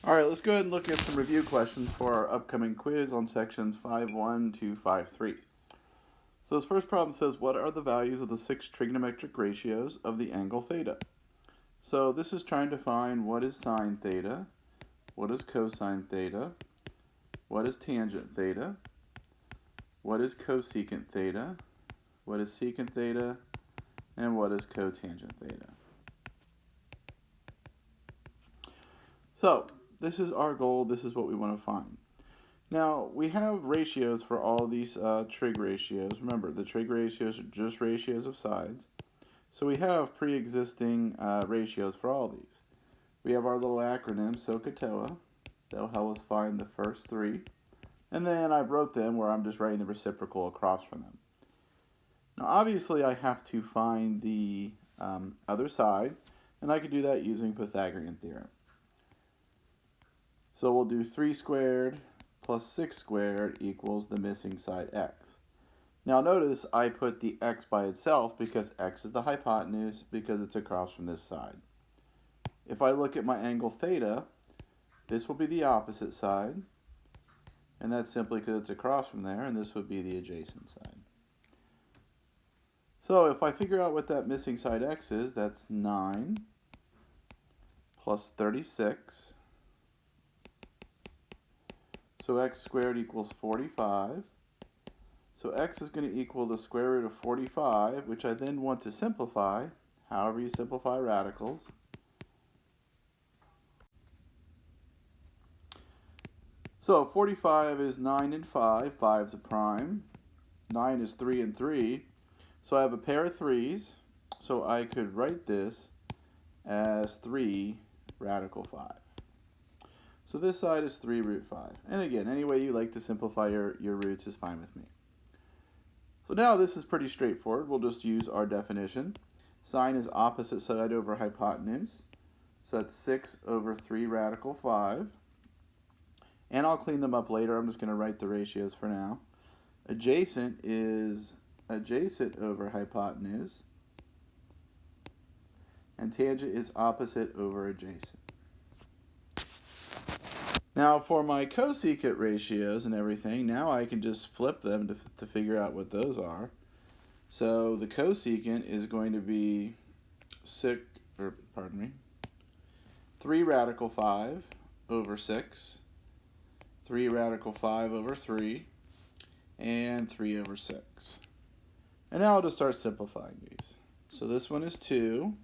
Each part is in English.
All right, let's go ahead and look at some review questions for our upcoming quiz on sections 5.1 to 5.3. So this first problem says, what are the values of the 6 trigonometric ratios of the angle theta? So this is trying to find what is sine theta, what is cosine theta, what is tangent theta, what is cosecant theta, what is secant theta, and what is cotangent theta. So this is our goal, this is what we want to find. Now, we have ratios for all these trig ratios. Remember, the trig ratios are just ratios of sides. So we have pre-existing ratios for all these. We have our little acronym, SOHCAHTOA. That'll help us find the first 3. And then I've wrote them where I'm just writing the reciprocal across from them. Now, obviously, I have to find the other side, and I can do that using Pythagorean theorem. So we'll do 3 squared plus 6 squared equals the missing side x. Now notice I put the x by itself because x is the hypotenuse because it's across from this side. If I look at my angle theta, this will be the opposite side, and that's simply because it's across from there, and this would be the adjacent side. So if I figure out what that missing side x is, that's 9 plus 36. So x squared equals 45. So x is going to equal the square root of 45, which I then want to simplify, however you simplify radicals. So 45 is 9 and 5, 5 is a prime, 9 is 3 and 3, so I have a pair of 3's, so I could write this as 3 radical 5. So this side is 3 root 5. And again, any way you like to simplify your roots is fine with me. So now this is pretty straightforward. We'll just use our definition. Sine is opposite side over hypotenuse. So that's 6 over 3 radical 5. And I'll clean them up later. I'm just going to write the ratios for now. Adjacent is adjacent over hypotenuse. And tangent is opposite over adjacent. Now for my cosecant ratios and everything, now I can just flip them to figure out what those are. So the cosecant is going to be 3 radical 5 over 6, 3 radical 5 over 3, and 3 over 6. And now I'll just start simplifying these. So this one is 2.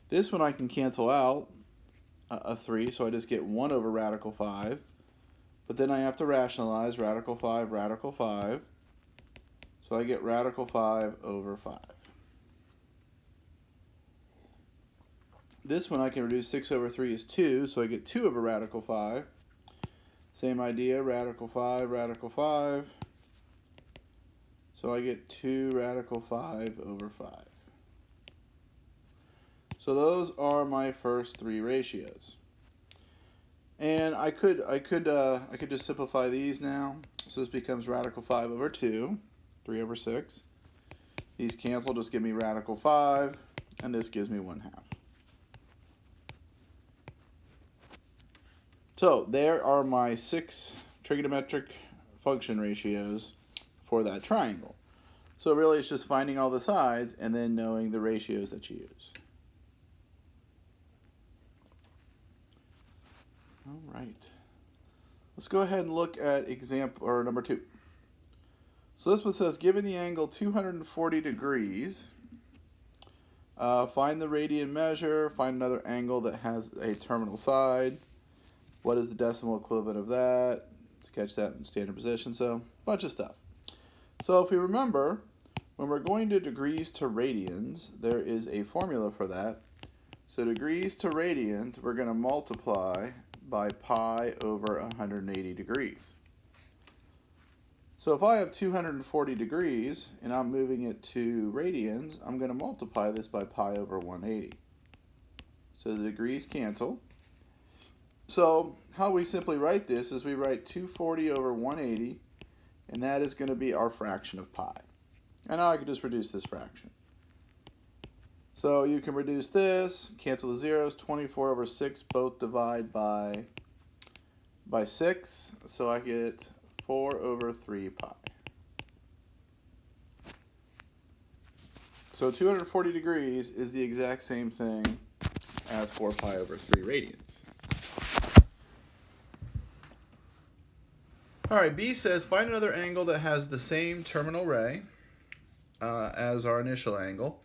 This one I can cancel out a 3, so I just get 1 over radical 5. But then I have to rationalize radical 5, radical 5. So I get radical 5 over 5. This one I can reduce 6 over 3 is 2, so I get 2 over radical 5. Same idea, radical 5, radical 5. So I get 2 radical 5 over 5. So those are my first 3 ratios. And I could just simplify these now. So this becomes radical 5 over 2, 3 over 6. These cancel, just give me radical 5, and this gives me 1/2. So there are my 6 trigonometric function ratios for that triangle. So really it's just finding all the sides and then knowing the ratios that you use. All right, let's go ahead and look at example or number 2. So this one says, given the angle 240 degrees, find the radian measure, find another angle that has a terminal side. What is the decimal equivalent of that? Sketch that in standard position, so a bunch of stuff. So if we remember, when we're going to degrees to radians, there is a formula for that. So degrees to radians, we're going to multiply by pi over 180 degrees. So if I have 240 degrees and I'm moving it to radians, I'm going to multiply this by pi over 180. So the degrees cancel. So how we simply write this is we write 240 over 180, and that is going to be our fraction of pi. And now I can just reduce this fraction. So you can reduce this, cancel the zeros, 24 over 6, both divide by by 6, so I get 4 over 3 pi. So 240 degrees is the exact same thing as 4 pi over 3 radians. All right, B says find another angle that has the same terminal ray as our initial angle.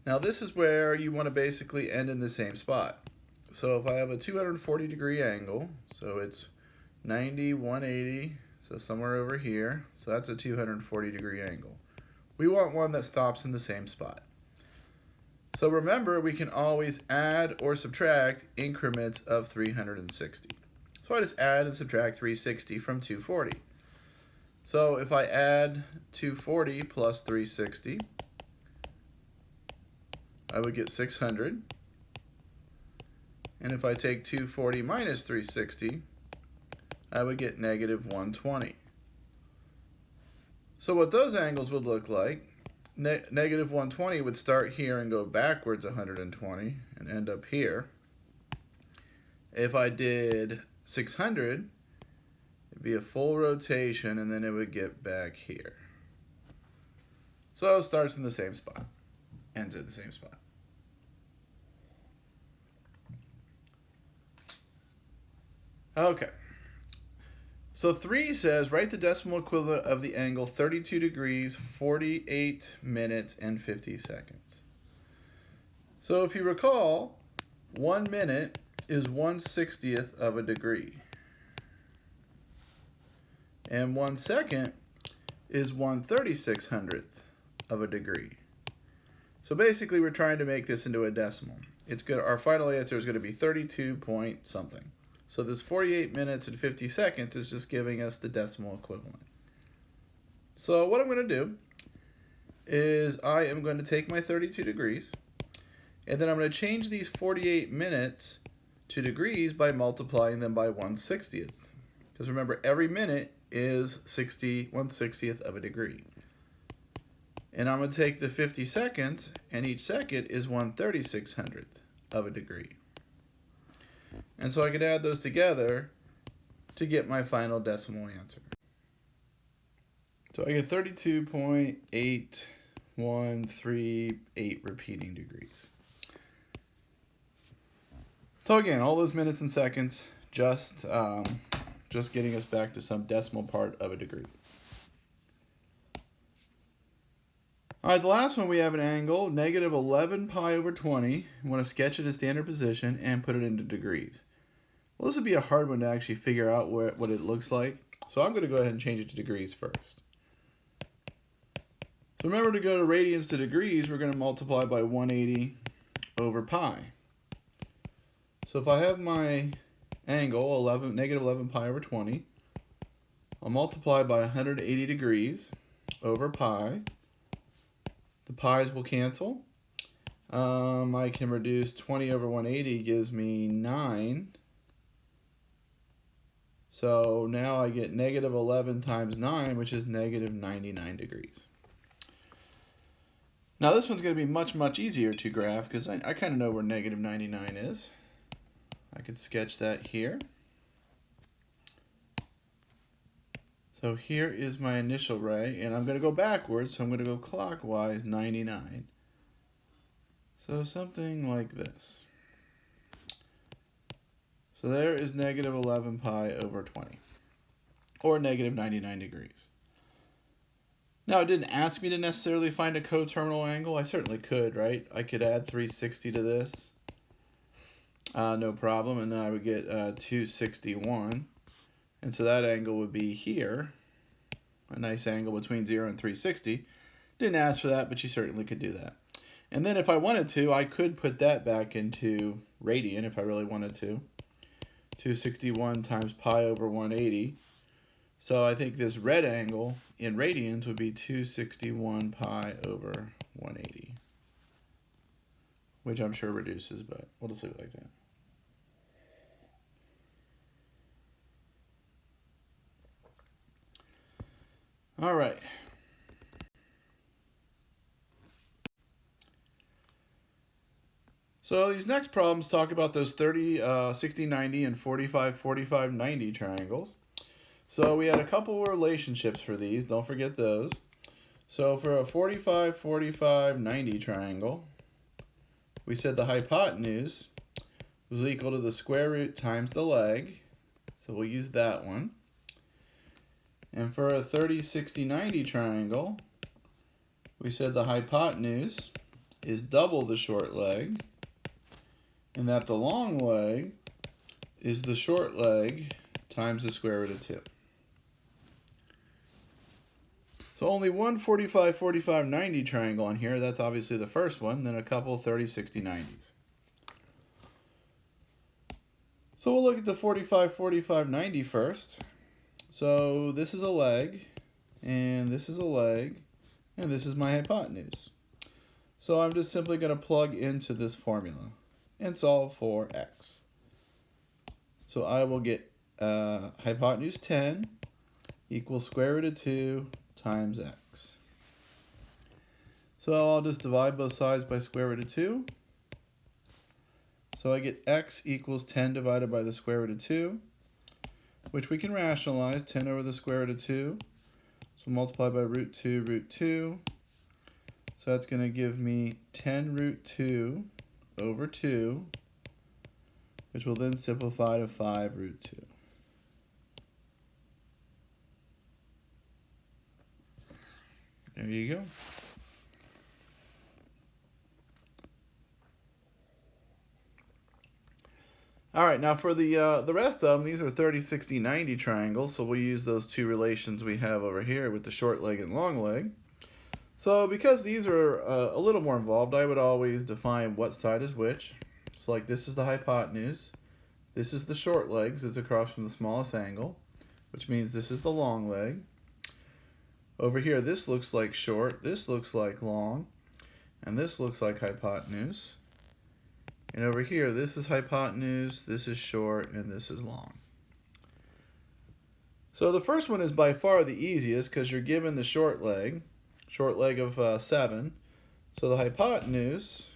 Now this is where you want to basically end in the same spot. So if I have a 240 degree angle, so it's 90, 180, so somewhere over here, so that's a 240 degree angle. We want one that stops in the same spot. So remember, we can always add or subtract increments of 360. So I just add and subtract 360 from 240. So if I add 240 plus 360, I would get 600. And if I take 240 minus 360, I would get negative 120. So what those angles would look like, negative 120 would start here and go backwards 120 and end up here. If I did 600, it'd be a full rotation and then it would get back here. So it starts in the same spot, ends at the same spot. Okay. So 3 says, write the decimal equivalent of the angle 32 degrees, 48 minutes, and 50 seconds. So if you recall, 1 minute is 1/60th of a degree. And 1 second is 1/3600th of a degree. So basically we're trying to make this into a decimal. Our final answer is going to be 32 point something. So this 48 minutes and 50 seconds is just giving us the decimal equivalent. So what I'm going to do is I am going to take my 32 degrees, and then I'm going to change these 48 minutes to degrees by multiplying them by 1/60th. Because remember, every minute is 1/60th of a degree. And I'm going to take the 50 seconds, and each second is 1/3600th of a degree. And so I could add those together to get my final decimal answer. So I get 32.8138 repeating degrees. So again, all those minutes and seconds, just getting us back to some decimal part of a degree. All right, the last one, we have an angle, negative 11 pi over 20. We want to sketch it in standard position and put it into degrees. Well, this would be a hard one to actually figure out what it looks like. So I'm going to go ahead and change it to degrees first. So remember, to go to radians to degrees, we're going to multiply by 180 over pi. So if I have my angle, negative 11 pi over 20, I'll multiply by 180 degrees over pi. The pi's will cancel. I can reduce 20 over 180 gives me 9. So now I get negative 11 times 9, which is negative 99 degrees. Now this one's going to be much, much easier to graph because I kind of know where negative 99 is. I could sketch that here. So here is my initial ray, and I'm going to go backwards, so I'm going to go clockwise 99. So something like this. So there is negative 11 pi over 20, or negative 99 degrees. Now, it didn't ask me to necessarily find a coterminal angle. I certainly could, right? I could add 360 to this, no problem, and then I would get 261. And so that angle would be here, a nice angle between 0 and 360. Didn't ask for that, but you certainly could do that. And then if I wanted to, I could put that back into radian if I really wanted to. 261 times pi over 180. So I think this red angle in radians would be 261 pi over 180, which I'm sure reduces, but we'll just leave it like that. All right. So these next problems talk about those 30, 60, 90, and 45, 45, 90 triangles. So we had a couple relationships for these. Don't forget those. So for a 45, 45, 90 triangle, we said the hypotenuse was equal to the square root times the leg. So we'll use that one. And for a 30, 60, 90 triangle, we said the hypotenuse is double the short leg, and that the long leg is the short leg times the square root of 2. So only one 45, 45, 90 triangle on here. That's obviously the first one, then a couple 30, 60, 90s. So we'll look at the 45, 45, 90 first. So this is a leg, and this is a leg, and this is my hypotenuse. So I'm just simply going to plug into this formula and solve for x. So I will get hypotenuse 10 equals square root of 2 times x. So I'll just divide both sides by square root of 2. So I get x equals 10 divided by the square root of 2, which we can rationalize, 10 over the square root of 2. So multiply by root 2. So that's going to give me 10 root 2 over 2, which will then simplify to 5 root 2. There you go. All right, now for the rest of them, these are 30, 60, 90 triangles, so we'll use those two relations we have over here with the short leg and long leg. So because these are a little more involved, I would always define what side is which. So like this is the hypotenuse, this is the short leg, it's across from the smallest angle, which means this is the long leg. Over here, this looks like short, this looks like long, and this looks like hypotenuse. And over here, this is hypotenuse, this is short, and this is long. So the first one is by far the easiest because you're given the short leg of 7. So the hypotenuse,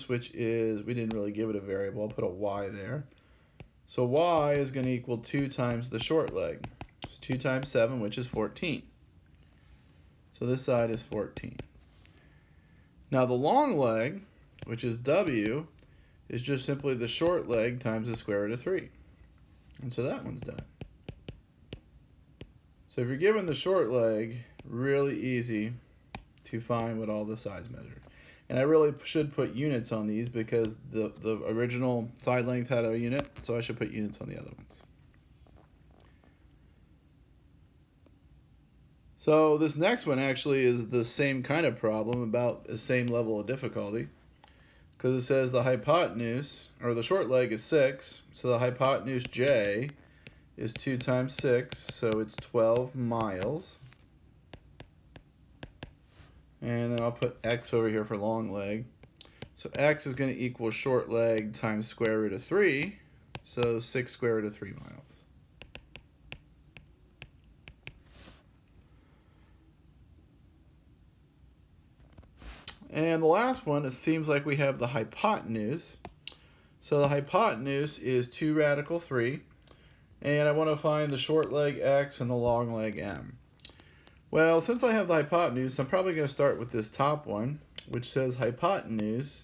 which is, we didn't really give it a variable, I'll put a y there. So y is going to equal 2 times the short leg. So 2 times 7, which is 14. So this side is 14. Now the long leg, which is w, is just simply the short leg times the square root of 3. And so that one's done. So if you're given the short leg, really easy to find what all the sides measure. And I really should put units on these because the original side length had a unit, so I should put units on the other ones. So this next one actually is the same kind of problem, about the same level of difficulty, because it says the hypotenuse, or the short leg, is 6, so the hypotenuse j is 2 times 6, so it's 12 miles. And then I'll put x over here for long leg. So x is going to equal short leg times square root of 3, so 6 square root of 3 miles. And the last one, it seems like we have the hypotenuse. So the hypotenuse is 2 radical 3. And I want to find the short leg x and the long leg m. Well, since I have the hypotenuse, I'm probably going to start with this top one, which says hypotenuse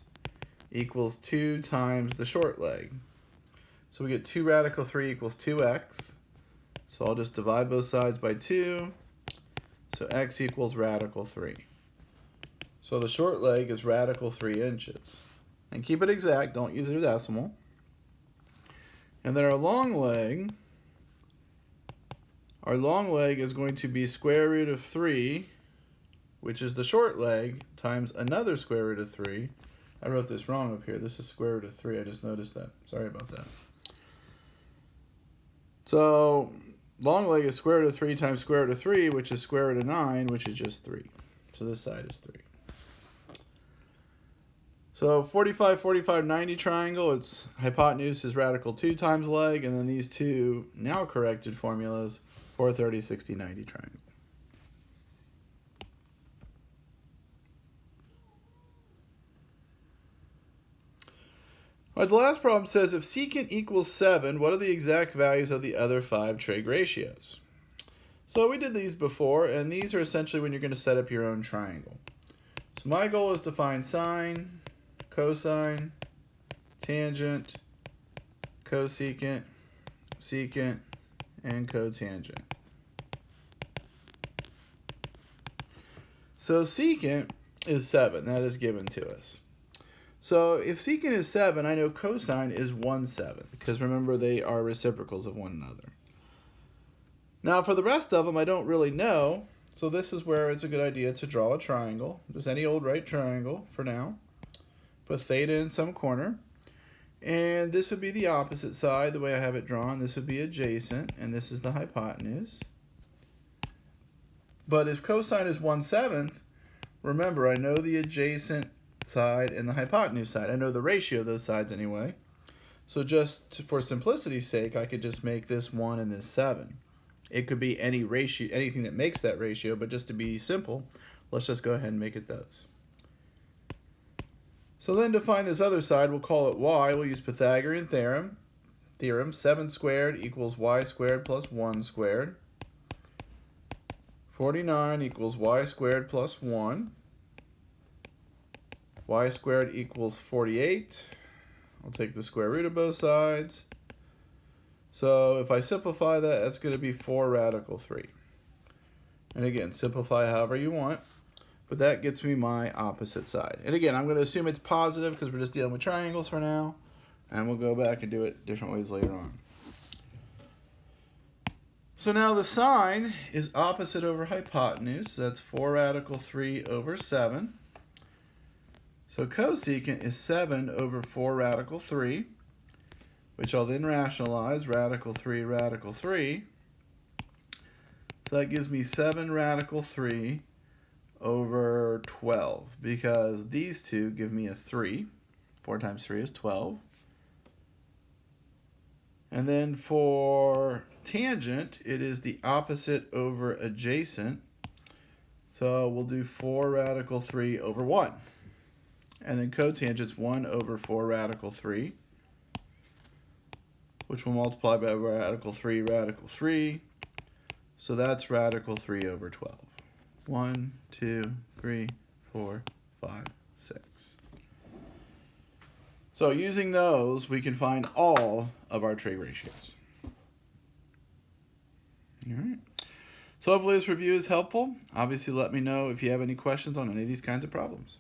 equals 2 times the short leg. So we get 2 radical 3 equals 2x. So I'll just divide both sides by 2. So x equals radical 3. So the short leg is radical 3 inches. And keep it exact, don't use a decimal. And then our long leg is going to be square root of 3, which is the short leg, times another square root of 3. I wrote this wrong up here. This is square root of 3. I just noticed that. Sorry about that. So long leg is square root of 3 times square root of 3, which is square root of 9, which is just 3. So this side is 3. So 45, 45, 90 triangle, its hypotenuse is radical 2 times leg, and then these two now corrected formulas for 30, 60, 90 triangle. All right, the last problem says if secant equals 7, what are the exact values of the other 5 trig ratios? So we did these before, and these are essentially when you're going to set up your own triangle. So my goal is to find sine, cosine, tangent, cosecant, secant, and cotangent. So secant is 7. That is given to us. So if secant is 7, I know cosine is 1/7, because remember they are reciprocals of one another. Now for the rest of them, I don't really know, so this is where it's a good idea to draw a triangle. Just any old right triangle for now. Put theta in some corner. And this would be the opposite side, the way I have it drawn. This would be adjacent, and this is the hypotenuse. But if cosine is 1/7, remember I know the adjacent side and the hypotenuse side. I know the ratio of those sides anyway. So just for simplicity's sake, I could just make this 1 and this 7. It could be any ratio, anything that makes that ratio, but just to be simple, let's just go ahead and make it those. So then to find this other side, we'll call it y. We'll use Pythagorean theorem. 7 squared equals y squared plus 1 squared. 49 equals y squared plus 1. Y squared equals 48. I'll take the square root of both sides. So if I simplify that, that's going to be 4 radical 3. And again, simplify however you want. But that gets me my opposite side. And again, I'm going to assume it's positive because we're just dealing with triangles for now. And we'll go back and do it different ways later on. So now the sine is opposite over hypotenuse. So that's 4 radical 3 over 7. So cosecant is 7 over 4 radical 3, which I'll then rationalize, radical 3, radical 3. So that gives me 7 radical 3 over 12, because these two give me a 3. 4 times 3 is 12. And then for tangent, it is the opposite over adjacent. So we'll do 4 radical 3 over 1. And then cotangent's 1 over 4 radical 3, which will multiply by radical 3, radical 3. So that's radical 3 over 12. 1, 2, 3, 4, 5, 6. So using those, we can find all of our trig ratios. All right. So hopefully this review is helpful. Obviously, let me know if you have any questions on any of these kinds of problems.